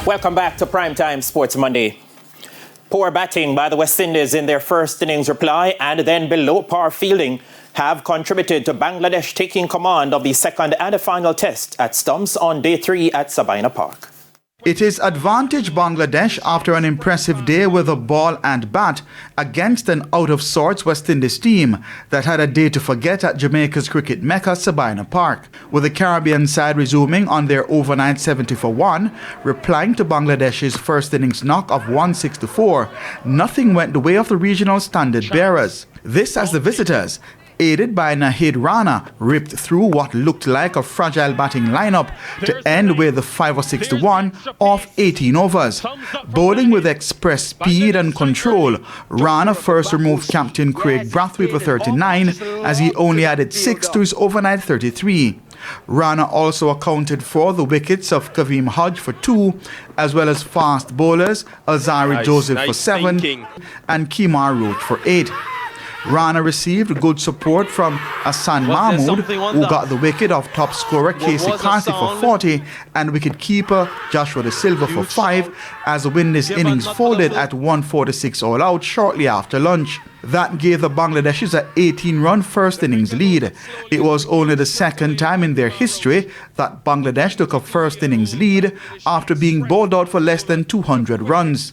Welcome back to Primetime Sports Monday. Poor batting by the West Indies in their first innings reply and then below par fielding have contributed to Bangladesh taking command of the second and final test at stumps on day 3 at Sabina Park. It is advantage Bangladesh after an impressive day with a ball and bat against an out-of-sorts West Indies team that had a day to forget at Jamaica's cricket mecca Sabina Park, with the Caribbean side resuming on their overnight 70-for-1, replying to Bangladesh's first innings knock of 164. Nothing went the way of the regional standard bearers. This as the visitors, aided by Rana, ripped through what looked like a fragile batting lineup to end with the 5 or 6 to 1 off 18 overs. Bowling with express speed and control, Rana first removed captain Craig Brathwaite for 39 as he only added 6 to his overnight 33. Rana also accounted for the wickets of Kaveem Hodge for 2, as well as fast bowlers Alzari Joseph for 7 and Kemar Roach for 8. Rana received good support from Hassan Mahmood, who got the wicket of top scorer Casey Carthy for 40 and wicket-keeper Joshua De Silva for 5 as the Windies innings folded at 146 all out shortly after lunch. That gave the Bangladeshis an 18-run first innings lead. It was only the second time in their history that Bangladesh took a first innings lead after being bowled out for less than 200 runs.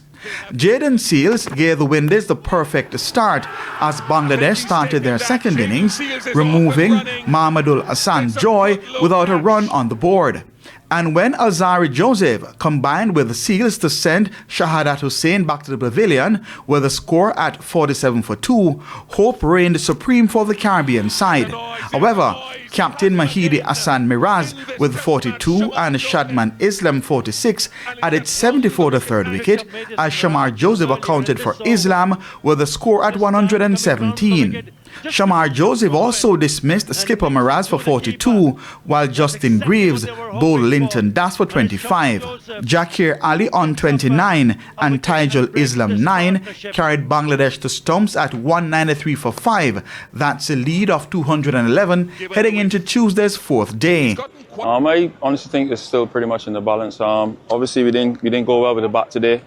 Jaden Seals gave the Windies the perfect start as Bangladesh started their second innings, removing Mahmudul Hassan Joy without a run on the board. And when Alzari Joseph combined with Seals to send Shahadat Hussain back to the pavilion with a score at 47 for 2, hope reigned supreme for the Caribbean side. However, Captain Mahidi Hassan Miraz with 42 and Shadman Islam 46 added 74 to third wicket as Shamar Joseph accounted for Islam with a score at 117. Shamar Joseph also dismissed skipper Miraz for 42, while Justin Greaves bowled Linton Das for 25. Jakir Ali on 29 and Taijul Islam 9 carried Bangladesh to stumps at 193 for 5. That's a lead of 211 heading into Tuesday's fourth day. I honestly think it's still pretty much in the balance. Obviously, we didn't go well with the bat today,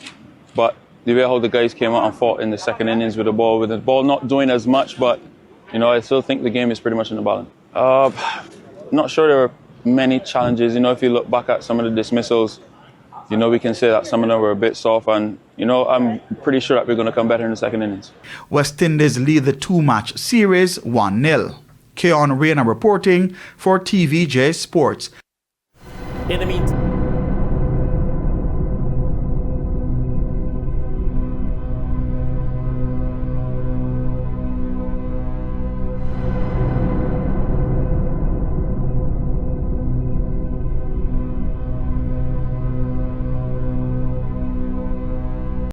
but the way how the guys came out and fought in the second innings with the ball not doing as much, but I still think the game is pretty much in the balance. Not sure there were many challenges. If you look back at some of the dismissals, we can say that some of them were a bit soft, and I'm pretty sure that we're going to come better in the second innings. West Indies lead the 2-match series 1-0. Keon Rana reporting for TVJ Sports. In the meantime.